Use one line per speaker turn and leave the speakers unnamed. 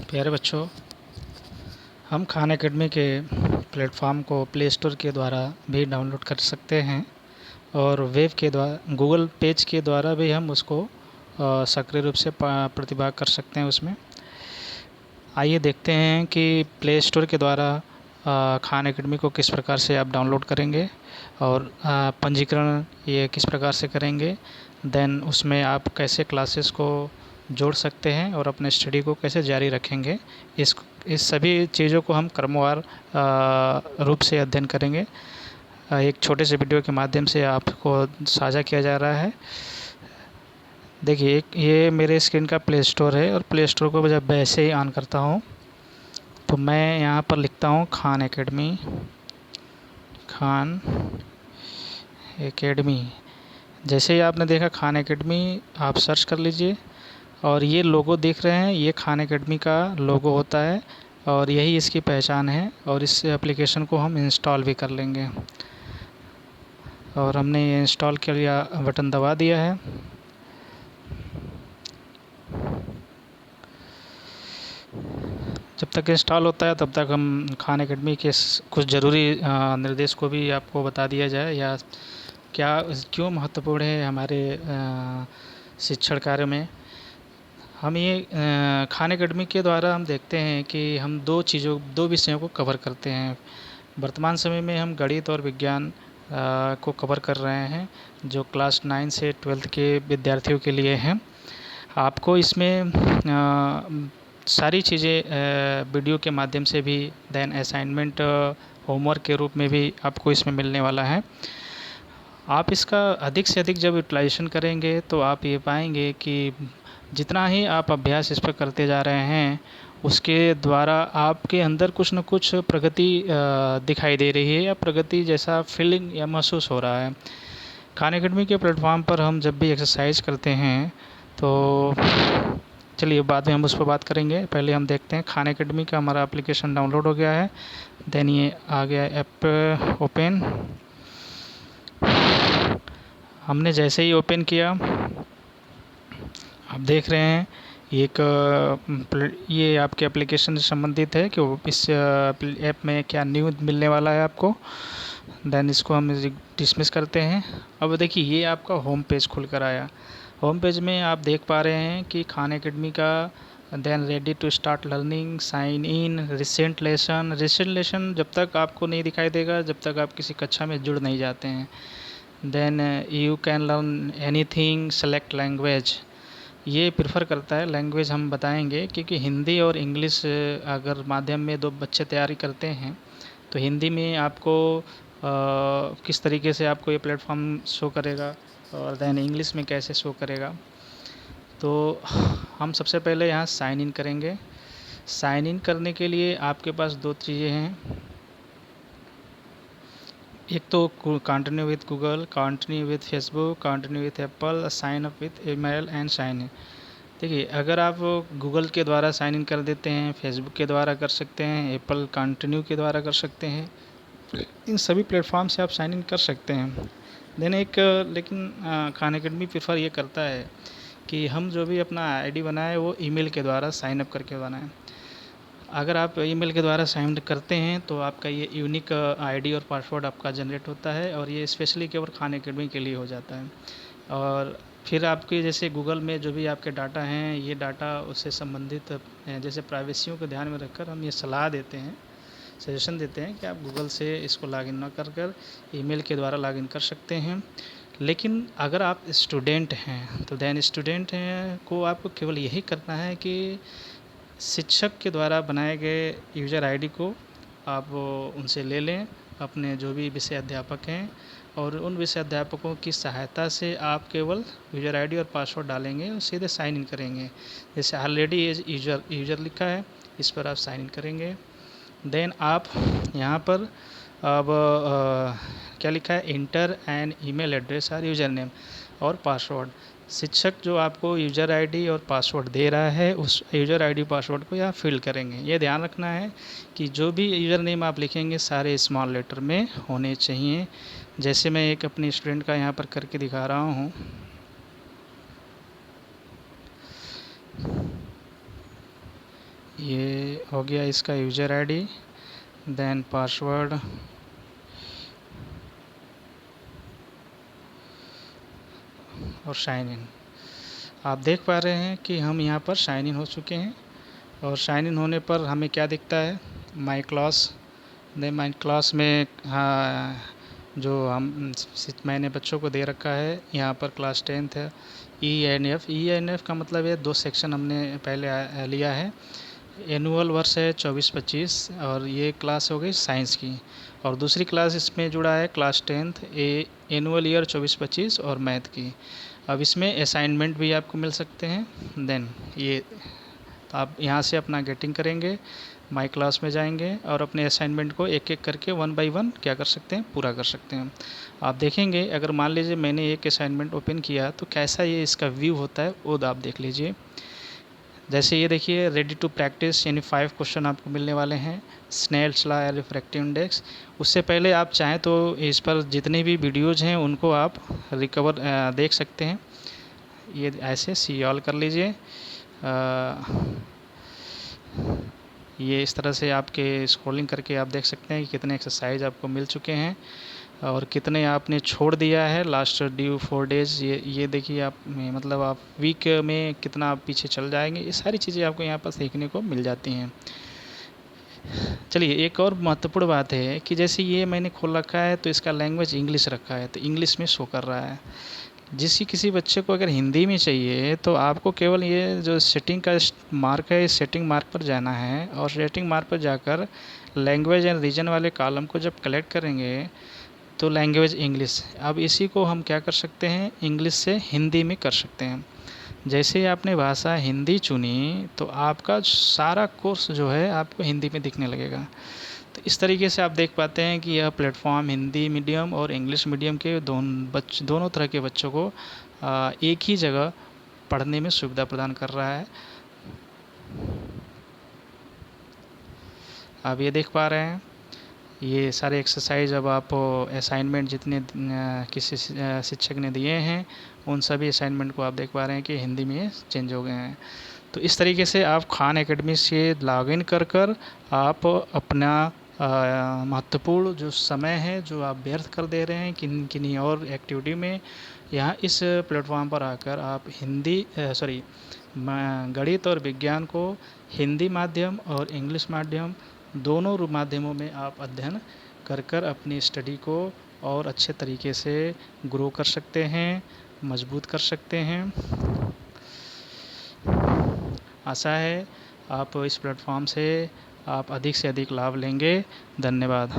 प्यारे बच्चों, हम खान एकेडमी के प्लेटफॉर्म को प्ले स्टोर के द्वारा भी डाउनलोड कर सकते हैं और वेब के द्वारा गूगल पेज के द्वारा भी हम उसको सक्रिय रूप से प्रतिभाग कर सकते हैं उसमें। आइए देखते हैं कि प्ले स्टोर के द्वारा खान एकेडमी को किस प्रकार से आप डाउनलोड करेंगे और पंजीकरण ये किस प्रकार से करेंगे। देन उसमें आप कैसे क्लासेस को जोड़ सकते हैं और अपने स्टडी को कैसे जारी रखेंगे। इस सभी चीज़ों को हम क्रमवार रूप से अध्ययन करेंगे। एक छोटे से वीडियो के माध्यम से आपको साझा किया जा रहा है। देखिए, ये मेरे स्क्रीन का प्ले स्टोर है और प्ले स्टोर को जब वैसे ही ऑन करता हूँ तो मैं यहाँ पर लिखता हूँ खान एकेडमी। जैसे ही आपने देखा खान एकेडमी, आप सर्च कर लीजिए और ये लोगो देख रहे हैं, ये खान एकेडमी का लोगो होता है और यही इसकी पहचान है। और इस एप्लीकेशन को हम इंस्टॉल भी कर लेंगे और हमने ये इंस्टॉल के लिए बटन दबा दिया है। जब तक इंस्टॉल होता है तब तक हम खान एकेडमी के कुछ ज़रूरी निर्देश को भी आपको बता दिया जाए, या क्यों महत्वपूर्ण है हमारे शिक्षण कार्य में। हम ये खान एकेडमी के द्वारा हम देखते हैं कि हम दो विषयों को कवर करते हैं। वर्तमान समय में हम गणित और विज्ञान को कवर कर रहे हैं, जो क्लास 9 से 12th के विद्यार्थियों के लिए हैं। आपको इसमें सारी चीज़ें वीडियो के माध्यम से भी, देन असाइनमेंट होमवर्क के रूप में भी आपको इसमें मिलने वाला है। आप इसका अधिक से अधिक जब यूटिलाइजेशन करेंगे तो आप ये पाएंगे कि जितना ही आप अभ्यास इस पर करते जा रहे हैं उसके द्वारा आपके अंदर कुछ न कुछ प्रगति दिखाई दे रही है, या प्रगति जैसा फीलिंग या महसूस हो रहा है। खान एकेडमी के प्लेटफॉर्म पर हम जब भी एक्सरसाइज करते हैं तो चलिए बाद में हम उस पर बात करेंगे। पहले हम देखते हैं खान एकेडमी का हमारा एप्लीकेशन डाउनलोड हो गया है। देन ये आ गया ऐप ओपन। हमने जैसे ही ओपन किया, आप देख रहे हैं ये आपके एप्लीकेशन से संबंधित है कि इस ऐप में क्या न्यू मिलने वाला है आपको। देन इसको हम डिसमिस करते हैं। अब देखिए, ये आपका होम पेज खुल कर आया। होम पेज में आप देख पा रहे हैं कि खान एकेडमी का then ready to start learning, sign in, recent lesson जब तक आपको नहीं दिखाई देगा जब तक आप किसी कक्षा में जुड़ नहीं जाते हैं। Then you can learn anything, select language, ये प्रेफर करता है लैंग्वेज हम बताएंगे, क्योंकि हिंदी और इंग्लिश अगर माध्यम में दो बच्चे तैयारी करते हैं तो हिंदी में आपको किस तरीके से आपको ये प्लेटफॉर्म शो करेगा और देन इंग्लिश में कैसे शो करेगा। तो हम सबसे पहले यहाँ साइन इन करेंगे। साइन इन करने के लिए आपके पास दो चीज़ें हैं। एक तो continue with Google, continue with Facebook, continue with Apple, sign up with email and sign in. देखिए, अगर आप गूगल के द्वारा साइन इन कर देते हैं, फेसबुक के द्वारा कर सकते हैं, एप्पल कंटिन्यू के द्वारा कर सकते हैं, इन सभी प्लेटफॉर्म से आप साइन इन कर सकते हैं। देन लेकिन खान एकेडमी प्रेफर ये करता है कि हम जो भी अपना आईडी बनाए वो ईमेल के द्वारा साइन अप करके बनाएं। अगर आप ईमेल के द्वारा साइन अप करते हैं तो आपका ये यूनिक आईडी और पासवर्ड आपका जनरेट होता है और ये स्पेशली केवल खान एकेडमी के लिए हो जाता है। और फिर आपके जैसे गूगल में जो भी आपके डाटा हैं, ये डाटा उससे संबंधित जैसे प्राइवेसियों को ध्यान में रखकर हम ये सलाह देते हैं, सजेशन देते हैं कि आप गूगल से इसको लॉगिन न कर ईमेल के द्वारा लॉगिन कर सकते हैं। लेकिन अगर आप स्टूडेंट हैं तो देन स्टूडेंट हैं को आपको केवल यही करना है कि शिक्षक के द्वारा बनाए गए यूज़र आईडी को आप उनसे ले लें, अपने जो भी विषय अध्यापक हैं, और उन विषय अध्यापकों की सहायता से आप केवल यूज़र आईडी और पासवर्ड डालेंगे और सीधे साइन इन करेंगे। जैसे ऑलरेडी यूज़र लिखा है, इस पर आप साइन इन करेंगे। देन आप यहाँ पर अब क्या लिखा है, इंटर एन ईमेल एड्रेस और यूज़र नेम और पासवर्ड। शिक्षक जो आपको यूज़र आईडी और पासवर्ड दे रहा है उस यूज़र आईडी पासवर्ड को यहाँ फिल करेंगे। ये ध्यान रखना है कि जो भी यूज़र नेम आप लिखेंगे सारे स्मॉल लेटर में होने चाहिए। जैसे मैं एक अपनी स्टूडेंट का यहाँ पर करके दिखा रहा हूँ। ये हो गया इसका यूज़र आईडी, देन पासवर्ड, और साइन इन। आप देख पा रहे हैं कि हम यहाँ पर साइन इन हो चुके हैं। और साइन इन होने पर हमें क्या दिखता है, my class. Then my class में हाँ, जो मैंने बच्चों को दे रखा है यहाँ पर क्लास 10th है। ई एन एफ का मतलब है 2 सेक्शन हमने पहले लिया है। एनुअल वर्ष है 24-25 और ये क्लास हो गई साइंस की। और दूसरी क्लास इसमें जुड़ा है क्लास 10th एनुअल ईयर 24-25 और मैथ की। अब इसमें असाइनमेंट भी आपको मिल सकते हैं। देन ये तो आप यहाँ से अपना गेटिंग करेंगे, माई क्लास में जाएंगे और अपने असाइनमेंट को एक एक करके 1 बाय 1 क्या कर सकते हैं, पूरा कर सकते हैं। आप देखेंगे अगर मान लीजिए मैंने एक असाइनमेंट ओपन किया तो कैसा ये इसका व्यू होता है वो आप देख लीजिए। जैसे ये देखिए, रेडी टू प्रैक्टिस, यानी 5 क्वेश्चन आपको मिलने वाले हैं। स्नेल्स लॉ या रिफ्रैक्टिव इंडेक्स। उससे पहले आप चाहें तो इस पर जितनी भी वीडियोज़ हैं उनको आप देख सकते हैं। ये ऐसे सी ऑल कर लीजिए। ये इस तरह से आपके स्क्रॉलिंग करके आप देख सकते हैं कि कितने एक्सरसाइज आपको मिल चुके हैं और कितने आपने छोड़ दिया है लास्ट ड्यू 4 डेज़। ये देखिए आप, मतलब आप वीक में कितना आप पीछे चल जाएंगे। ये सारी चीज़ें आपको यहाँ पर सीखने को मिल जाती हैं। चलिए, एक और महत्वपूर्ण बात है कि जैसे ये मैंने खोल रखा है तो इसका लैंग्वेज इंग्लिश रखा है, तो इंग्लिश में शो कर रहा है। किसी बच्चे को अगर हिंदी में चाहिए तो आपको केवल ये जो सेटिंग का मार्क है, इस सेटिंग मार्क पर जाना है और सेटिंग मार्क पर जाकर लैंग्वेज एंड रीजन वाले कॉलम को जब कलेक्ट करेंगे तो लैंग्वेज इंग्लिश। अब इसी को हम क्या कर सकते हैं, इंग्लिश से हिंदी में कर सकते हैं। जैसे ही आपने भाषा हिंदी चुनी तो आपका सारा कोर्स जो है आपको हिंदी में दिखने लगेगा। तो इस तरीके से आप देख पाते हैं कि यह प्लेटफॉर्म हिंदी मीडियम और इंग्लिश मीडियम के दोनों तरह के बच्चों को एक ही जगह पढ़ने में सुविधा प्रदान कर रहा है। आप ये देख पा रहे हैं, ये सारे एक्सरसाइज अब आप असाइनमेंट जितने किसी शिक्षक ने दिए हैं उन सभी असाइनमेंट को आप देख पा रहे हैं कि हिंदी में चेंज हो गए हैं। तो इस तरीके से आप खान एकेडमी से लॉगिन कर आप अपना महत्वपूर्ण जो समय है जो आप व्यर्थ कर दे रहे हैं किन्हीं और एक्टिविटी में, यहाँ इस प्लेटफॉर्म पर आकर आप गणित और विज्ञान को हिंदी माध्यम और इंग्लिश माध्यम दोनों माध्यमों में आप अध्ययन कर अपनी स्टडी को और अच्छे तरीके से ग्रो कर सकते हैं, मजबूत कर सकते हैं। आशा है आप इस प्लेटफॉर्म से आप अधिक से अधिक लाभ लेंगे। धन्यवाद।